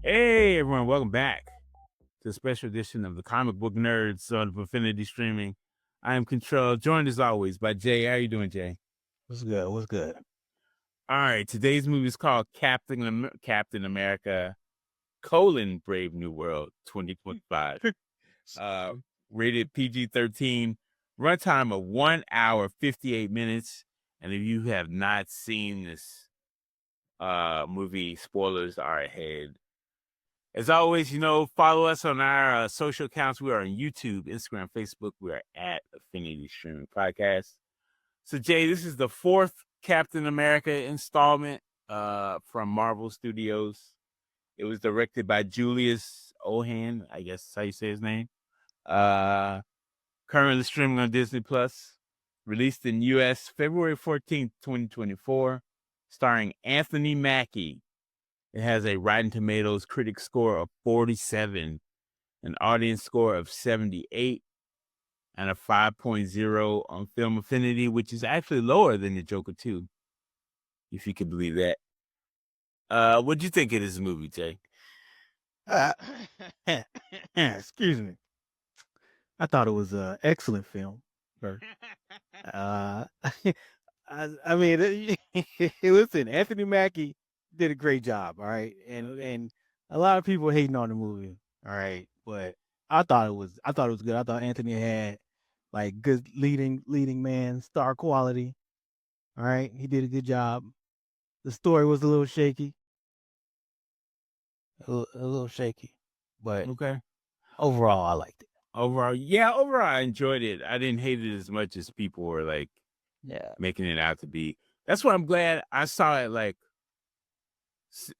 Hey everyone, welcome back to a special edition of the Comic Book Nerds on Infinity Streaming. I am Control, joined as always by Jay. How you doing, Jay? What's good? What's good? All right, today's movie is called Captain America: Brave New World 2025. Rated PG-13, runtime of 1 hour 58 minutes. And if you have not seen this movie, spoilers are ahead. As always, follow us on our social accounts. We are on YouTube, Instagram, Facebook. We are at Affinity Streaming Podcast. So, Jay, this is the fourth Captain America installment from Marvel Studios. It was directed by Julius Ohan, I guess that's how you say his name. Currently streaming on Disney Plus. Released in U.S. February 14th, 2024. Starring Anthony Mackie. It has a Rotten Tomatoes critic score of 47, an audience score of 78, and a 5.0 on Film Affinity, which is actually lower than the Joker 2, if you can believe that. What'd you think of this movie, Jay? Excuse me. I thought it was an excellent film. I mean, listen, Anthony Mackie did a great job. All right, and a lot of people hating on the movie. All right, but I thought it was good. I thought Anthony had like good leading man star quality. All right, he did a good job. The story was a little shaky, a little shaky, but Okay. overall, I liked it. Overall, I enjoyed it. I didn't hate it as much as people were making it out to be. That's why I'm glad I saw it.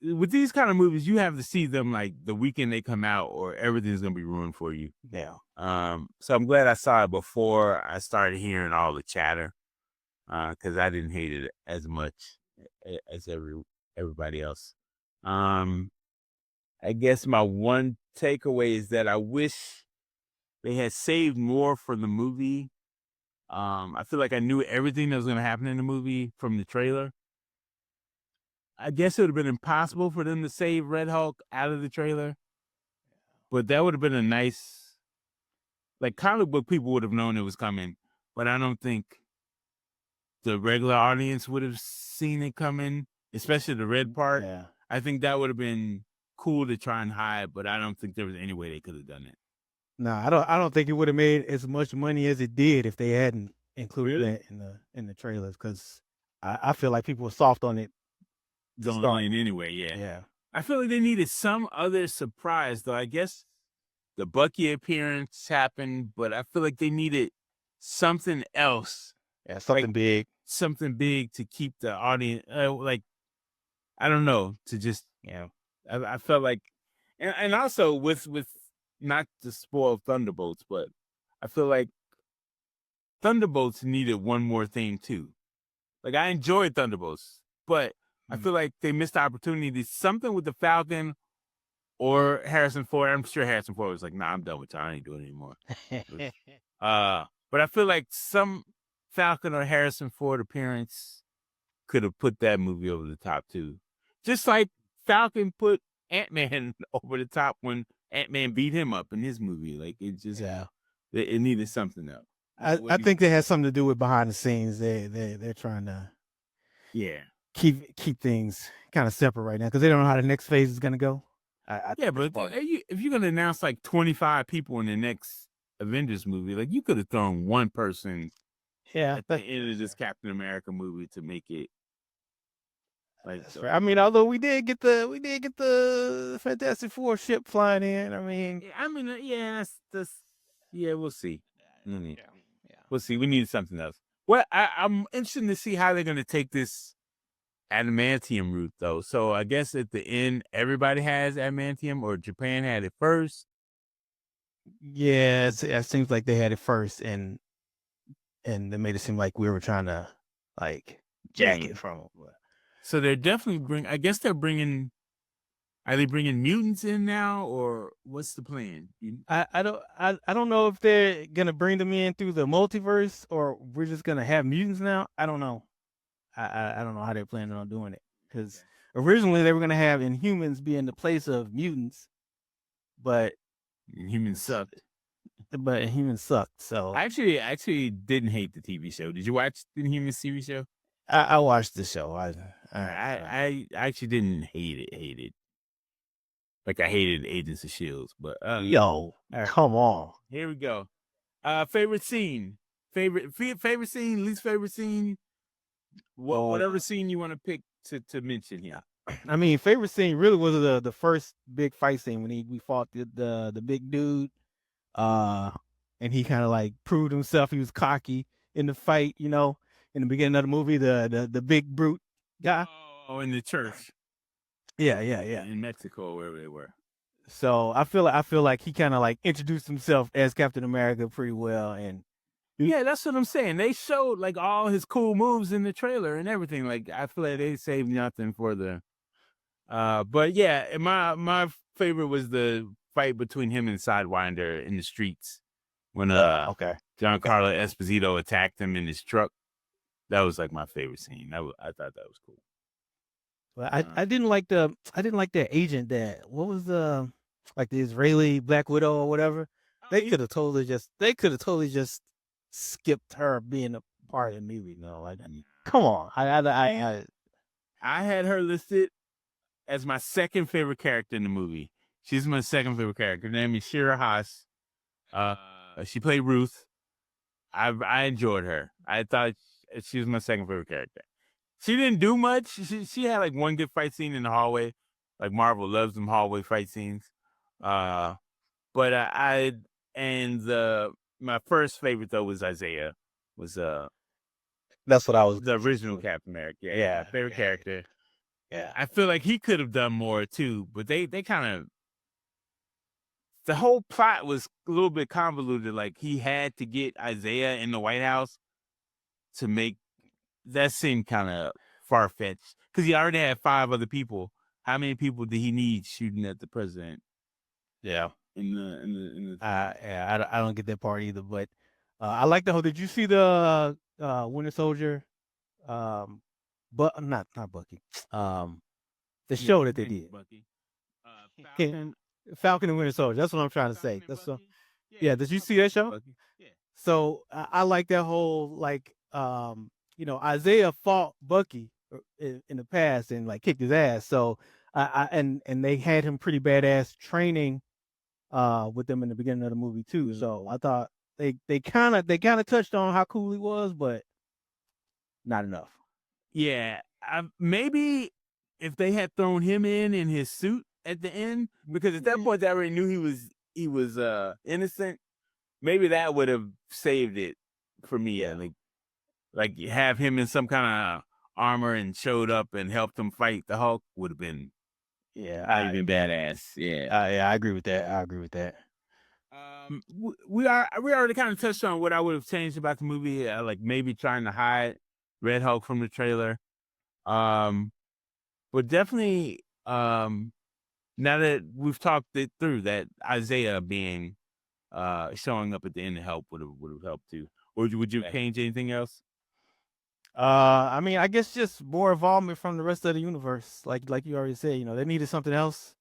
With these kind of movies, you have to see them like the weekend they come out, or everything's gonna be ruined for you. Yeah. So I'm glad I saw it before I started hearing all the chatter, because I didn't hate it as much as everybody else. I guess my one takeaway is that I wish they had saved more for the movie. I feel like I knew everything that was going to happen in the movie from the trailer. I guess it would have been impossible for them to save Red Hulk out of the trailer, but that would have been a nice, comic book people would have known it was coming, but I don't think the regular audience would have seen it coming, especially the red part. Yeah. I think that would have been cool to try and hide, but I don't think there was any way they could have done it. No, I don't think it would have made as much money as it did if they hadn't included that in the trailers. Because I feel like people were soft on it. Going anyway, yeah. Yeah. I feel like they needed some other surprise, though. I guess the Bucky appearance happened, but I feel like they needed something else. Yeah, something big. Something big to keep the audience, I don't know, to just, I felt like, and also with not to spoil Thunderbolts, but I feel like Thunderbolts needed one more thing too. Like, I enjoyed Thunderbolts, but I feel like they missed the opportunity. Something with the Falcon or Harrison Ford. I'm sure Harrison Ford was like, "Nah, I'm done with you. I ain't doing it anymore." But I feel like some Falcon or Harrison Ford appearance could have put that movie over the top too. Just like Falcon put Ant-Man over the top when Ant-Man beat him up in his movie. Like, it just, it needed something else. I think that has something to do with behind the scenes. They're trying to keep things kind of separate right now because they don't know how the next phase is gonna go. But if you're gonna announce like 25 people in the next Avengers movie, like, you could have thrown one person at the end of this Captain America movie to make it. I mean, although we did get the Fantastic Four ship flying in. I mean, we'll see. We'll see. We need something else. Well, I'm interested to see how they're going to take this adamantium route, though. So I guess at the end, everybody has adamantium, or Japan had it first. Yeah, it seems like they had it first, and they made it seem like we were trying to jack it from them. So they're definitely I guess they're bringing. Are they bringing mutants in now, or what's the plan? I don't know if they're gonna bring them in through the multiverse, or we're just gonna have mutants now. I don't know. I don't know how they're planning on doing it. because originally they were gonna have Inhumans be in the place of mutants, but Humans sucked. Inhumans sucked. So I actually didn't hate the TV show. Did you watch the Humans TV show? I watched the show. I actually didn't hate it. Like I hated Agents of Shields, but come on. Here we go. Favorite scene, favorite scene, least favorite scene. Whatever scene you want to pick to mention here. I mean, favorite scene really was the first big fight scene when we fought the big dude, and he kind of like proved himself. He was cocky in the fight, in the beginning of the movie, the big brute guy. Oh, in the church. Yeah. In Mexico, wherever they were. So I feel like he kind of like introduced himself as Captain America pretty well, and yeah, that's what I'm saying. They showed like all his cool moves in the trailer and everything. Like I feel like they saved nothing for the. But yeah, my favorite was the fight between him and Sidewinder in the streets when Giancarlo Esposito attacked him in his truck. That was like my favorite scene. I thought that was cool. Well, I didn't like that agent that what was the like the Israeli Black Widow or whatever. They could have totally just skipped her being a part of the movie. No, like come on. I had her listed as my second favorite character in the movie. She's my second favorite character. Her name is Shira Haas. She played Ruth. I enjoyed her. I thought she was my second favorite character. She didn't do much. She had like one good fight scene in the hallway. Like Marvel loves them hallway fight scenes. But my first favorite though was Isaiah. That's what I was. The original Captain America. Yeah, favorite character. Yeah, I feel like he could have done more too, but they kind of the whole plot was a little bit convoluted. Like he had to get Isaiah in the White House to make that seemed kind of far fetched because he already had 5 other people. How many people did he need shooting at the president? Yeah, I don't get that part either. But I like the whole. Did you see the Winter Soldier? But not Bucky. The show that they did. Bucky. Falcon and Winter Soldier. That's what I'm trying to say. That's so. Yeah, did you see that show? Yeah. So I like that whole like Isaiah fought Bucky in the past and like kicked his ass. So and they had him pretty badass training with them in the beginning of the movie too. So I thought they kind of touched on how cool he was, but not enough. Yeah, maybe if they had thrown him in his suit at the end, because at that point they already knew he was innocent. Maybe that would have saved it for me. Yeah. Like have him in some kind of armor and showed up and helped him fight the Hulk would have been even badass. Yeah, I agree with that. We already kind of touched on what I would have changed about the movie, like maybe trying to hide Red Hulk from the trailer. But definitely, now that we've talked it through, that Isaiah being showing up at the end to help would have helped too. Or would you change anything else? I mean, I guess just more involvement from the rest of the universe. Like you already said, they needed something else.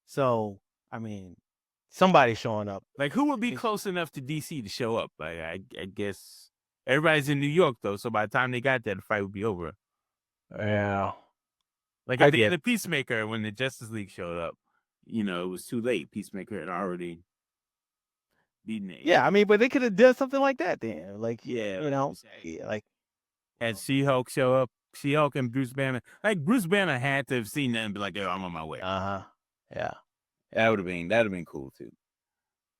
So, I mean, somebody showing up. Like who would be close enough to DC to show up? Like I guess everybody's in New York though, so by the time they got there, the fight would be over. Yeah. Like at the end of Peacemaker, when the Justice League showed up, it was too late. Peacemaker had already beaten it. Yeah, I mean, but they could have done something like that then. Like, like had She-Hulk show up, She-Hulk and Bruce Banner. Like Bruce Banner had to have seen that and be like, "Yo, I'm on my way." Yeah. That would have been cool too.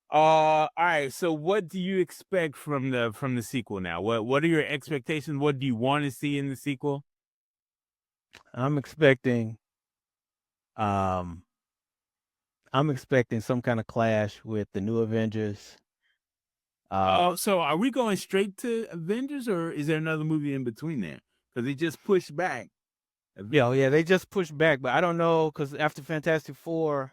All right. So, what do you expect from the sequel now? What are your expectations? What do you want to see in the sequel? I'm expecting some kind of clash with the new Avengers. So are we going straight to Avengers, or is there another movie in between there? Because they just pushed back. Yeah, they just pushed back, but I don't know because after Fantastic Four,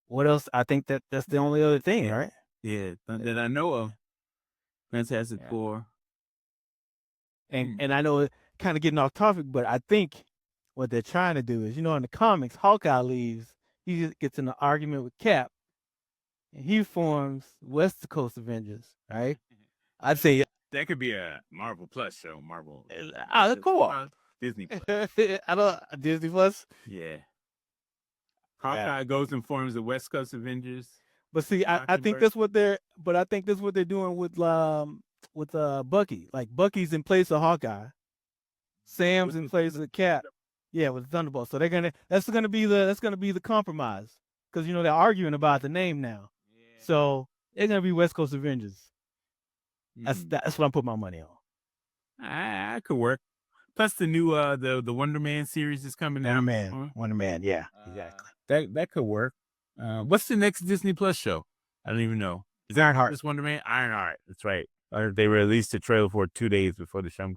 what else? I think that's the only other thing, right? Yeah, that I know of. Fantastic Four. And I know kind of getting off topic, but I think what they're trying to do is, in the comics, Hawkeye leaves. He just gets in an argument with Cap, and he forms West Coast Avengers. Right? I'd say, That could be a Marvel Plus show. Marvel. cool. Disney Plus. I don't Disney Plus. Yeah. Hawkeye goes and forms the West Coast Avengers. But see, I think that's what they're. But I think that's what they're doing with Bucky. Like Bucky's in place of Hawkeye. Sam's in place of Cap. Yeah, with Thunderbolt. So that's gonna be the compromise, because they're arguing about the name now. Yeah. So they're gonna be West Coast Avengers. That's what I'm putting my money on. I could work. Plus the new the Wonder Man series is coming out. Wonder Man, yeah, exactly. That could work. What's the next Disney Plus show? I don't even know. Is Ironheart? This Wonder Man? Ironheart. That's right. They released a trailer for 2 days before the show.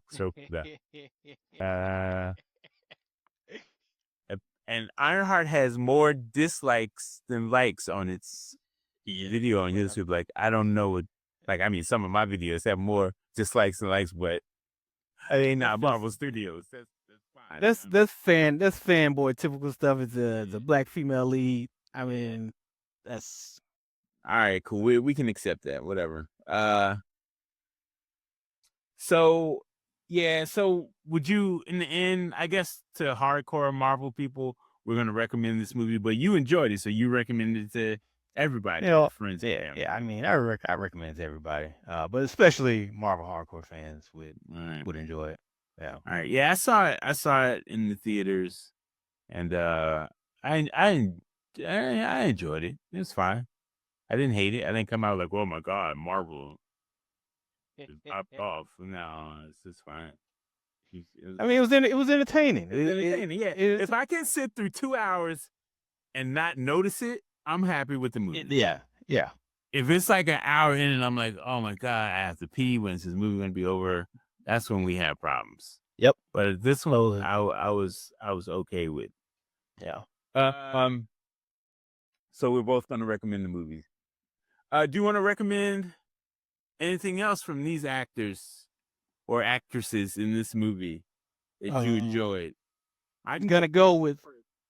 And Ironheart has more dislikes than likes on its video on YouTube. Like, I don't know what. Like, I mean, some of my videos have more dislikes than likes, but I mean, not Marvel Studios. That's fine. That's fanboy typical stuff. It's the black female lead. I mean, that's all right. Cool. We can accept that. Whatever. So yeah. So would you, in the end, I guess to hardcore Marvel people, we're gonna recommend this movie, but you enjoyed it, so you recommend it to everybody, friends. Yeah. I mean, I recommend it to everybody, but especially Marvel hardcore fans would enjoy it. Yeah. All right. Yeah, I saw it in the theaters, and I enjoyed it. It was fine. I didn't hate it. I didn't come out like, oh my god, Marvel just popped off. No, it's just fine. I mean, it was entertaining. Yeah. If I can sit through 2 hours and not notice it, I'm happy with the movie. Yeah. If it's like an hour in and I'm like, oh my god, I have to pee, when's this movie gonna be over? That's when we have problems. Yep. But this one, I was okay with. Yeah. So we're both gonna recommend the movies. Do you want to recommend anything else from these actors or actresses in this movie that you enjoyed? I'm gonna go with.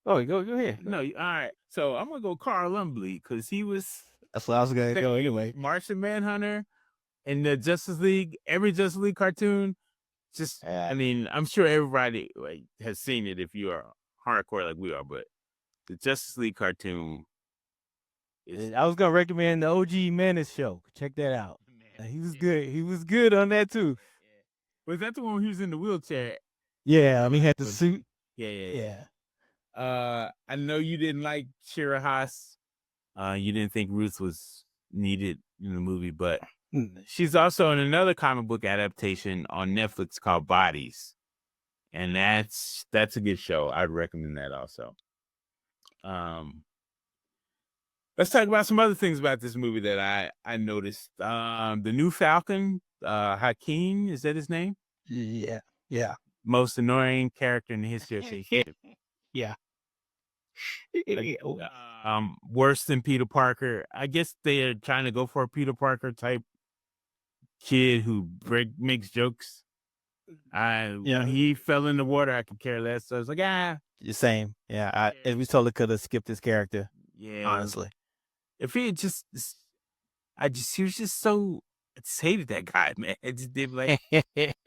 Oh, go ahead. No, all right. So I'm gonna go Carl Lumbly because he was. That's what I was gonna go anyway. Martian Manhunter and the Justice League, every Justice League cartoon. Just, I mean, I'm sure everybody has seen it if you are hardcore like we are, but the Justice League cartoon. I was gonna recommend the OG Menace show. Check that out. He was good. He was good on that too. Was that the one where he was in the wheelchair? Yeah, I mean, he had the suit. Yeah. I know you didn't like Shira Haas. You didn't think Ruth was needed in the movie, but she's also in another comic book adaptation on Netflix called Bodies, and that's a good show. I'd recommend that also. Let's talk about some other things about this movie that I noticed. The new Falcon, Hakeem, is that his name? Yeah. Most annoying character in the history of Shakespeare. Yeah. Worse than Peter Parker. I guess they are trying to go for a Peter Parker type kid who makes jokes. He fell in the water. I could care less. So I was like, the same. Yeah, we totally could have skipped this character. Yeah, honestly. If he had he was just so. I just hated that guy, man. It just did like. I didn't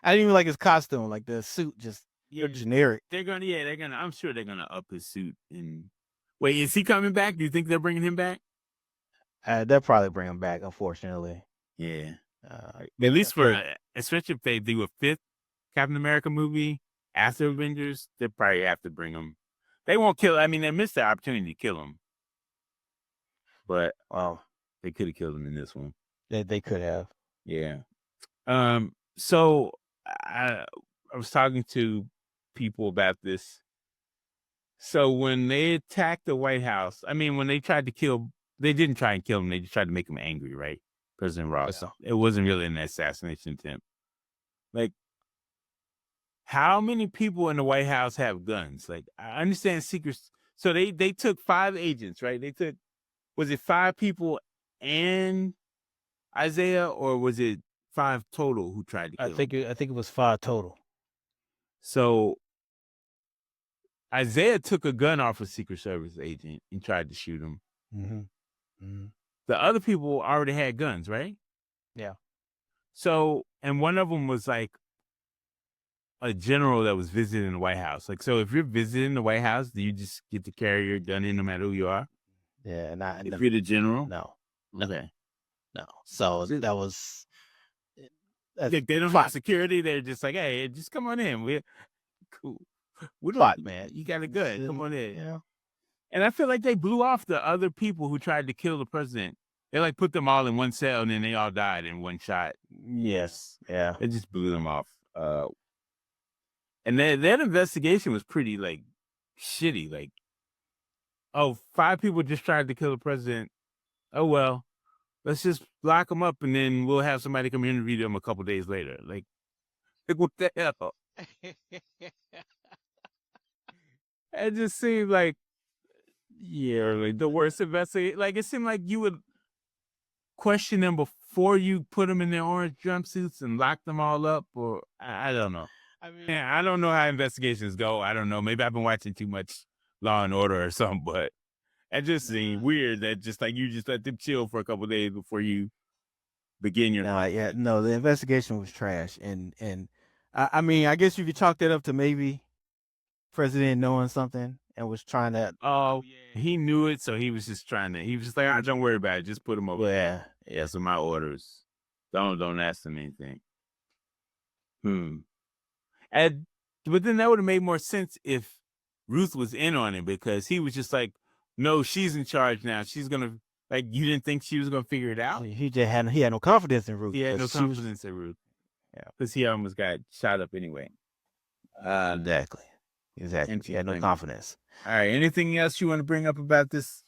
even like his costume, like the suit, just generic. They're gonna. I'm sure they're gonna up his suit. And wait, is he coming back? Do you think they're bringing him back? They'll probably bring him back. Unfortunately. Yeah. At least especially if they do a 5th Captain America movie after Avengers, they probably have to bring him. They won't kill. I mean, they missed the opportunity to kill him. But they could have killed him in this one. They could have. Yeah. So I was talking to people about this. So when they attacked the White House, I mean, when they tried to kill, they didn't try and kill him. They just tried to make him angry, right? President Ross. Yeah. It wasn't really an assassination attempt. Like, how many people in the White House have guns? Like, I understand secrets. So they took 5 agents, right? They took. Was it 5 people and Isaiah, or was it 5 total who tried to kill him? I think it was 5 total. So Isaiah took a gun off a Secret Service agent and tried to shoot him. The other people already had guns, right? Yeah. So, and one of them was like a general that was visiting the White House. Like, so if you're visiting the White House, do you just get to carry your gun in no matter who you are? Yeah, and If you're the general? no, Okay. no. So that was They don't have security. They're just like, hey, just come on in. We're cool. Plot, man. You got a gun. Come on in. Yeah. And I feel like they blew off the other people who tried to kill the president. They like put them all in one cell and then they all died in one shot. Yes. Yeah. It just blew them off. And that investigation was pretty like shitty. Like, oh, 5 people just tried to kill the president. Oh well, let's just lock them up and then we'll have somebody come interview them a couple days later. Like what the hell? It just seemed like like the worst investigation. Like it seemed like you would question them before you put them in their orange jumpsuits and lock them all up, or I don't know. I mean, I don't know how investigations go. I don't know. Maybe I've been watching too much Law and Order or something, but it just seemed weird that just like you just let them chill for a couple of days before you begin your. No, the investigation was trash, and I mean, I guess you could chalk that up to maybe president knowing something and was trying to. Oh, he knew it, so he was just trying to. He was just like, don't worry about it. Just put him over. Yeah. So my orders. Don't ask them anything. And but then that would have made more sense if Ruth was in on it, because he was just like, no, she's in charge now. She's gonna, like, you didn't think she was gonna figure it out? He had no confidence in Ruth. He had no confidence in Ruth. Yeah, because he almost got shot up anyway. Exactly. He had no confidence. All right. Anything else you want to bring up about this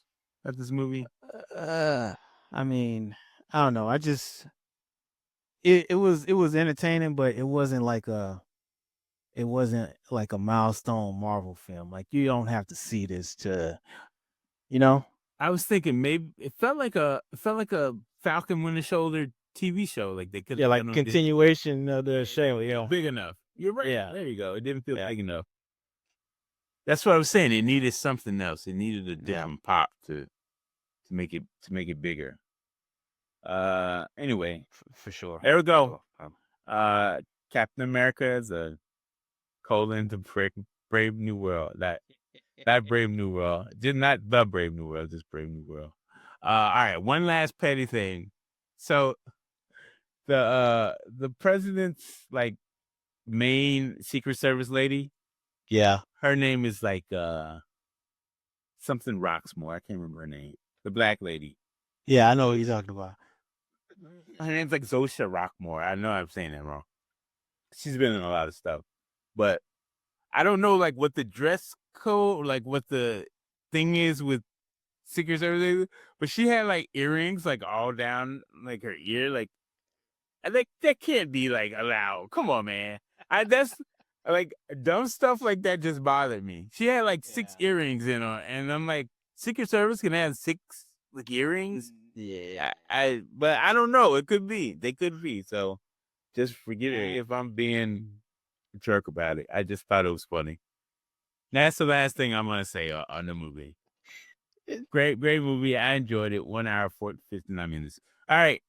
movie? I mean, I don't know. I just it was entertaining, but it wasn't like a milestone Marvel film. Like, you don't have to see this to, I was thinking maybe it felt like a Falcon Winter Soldier TV show. Like they could, like continuation of the show. Big enough. You're right. Yeah. There you go. It didn't feel big enough. That's what I was saying. It needed something else. It needed a different pop to make it bigger. Anyway, for sure. There we go. Captain America is a colon to Brave New World. That Brave New World. Just not the Brave New World, just Brave New World. All right, one last petty thing. So the president's like main Secret Service lady. Yeah. Her name is like something Roxmore. I can't remember her name. The black lady. Yeah, I know what you're talking about. Her name's like Zosha Rockmore. I know I'm saying that wrong. She's been in a lot of stuff, but I don't know like what the dress code, like what the thing is with Secret Service. But she had like earrings like all down like her ear, like I think that can't be like allowed. Come on, man. That's like dumb stuff like that just bothered me. She had like 6 earrings in her, and I'm like, Secret Service can have 6 like earrings. Yeah, but I don't know. It could be. They could be. So just forgive me if I'm being a jerk about it. I just thought it was funny. That's the last thing I'm gonna say on the movie. Great movie. I enjoyed it. 1 hour 59 minutes. All right.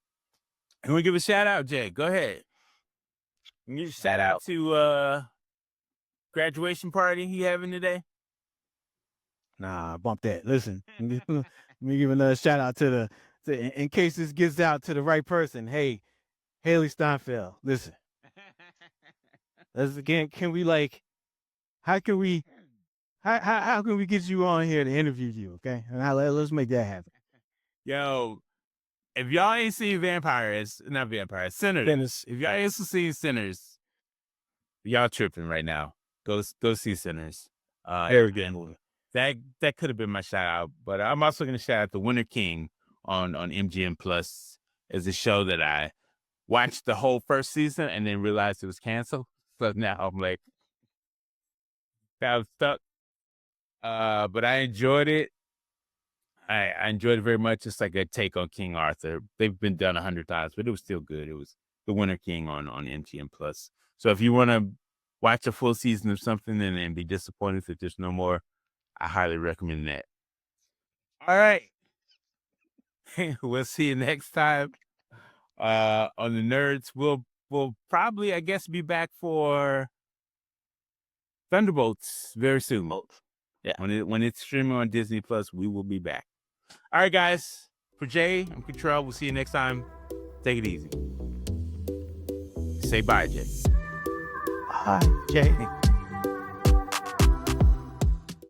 I'm gonna give a shout out, Jay. Go ahead. You shout out to graduation party you having today. Nah, bump that. Listen, let me give another shout out to in case this gets out to the right person. Hey, Haley Steinfeld, listen. Can we like, how can we get you on here to interview you? Okay, and let's make that happen. Yo, if y'all ain't seen Sinners. If y'all ain't seen Sinners, y'all tripping right now. Go see Sinners. Very good movie. That could have been my shout out, but I'm also going to shout out The Winter King on MGM Plus as a show that I watched the whole first season and then realized it was canceled. So now I'm like, I was stuck. But I enjoyed it. I enjoyed it very much. It's like a take on King Arthur. They've been done 100 times, but it was still good. It was The Winter King on MGM Plus. So if you want to watch a full season of something and be disappointed that there's no more, I highly recommend that. All right. We'll see you next time on the Nerds. We'll probably, I guess, be back for Thunderbolts very soon. Yeah. When it's streaming on Disney Plus, we will be back. All right, guys. For Jay, I'm Control. We'll see you next time. Take it easy. Say bye, Jay. Bye, Jay.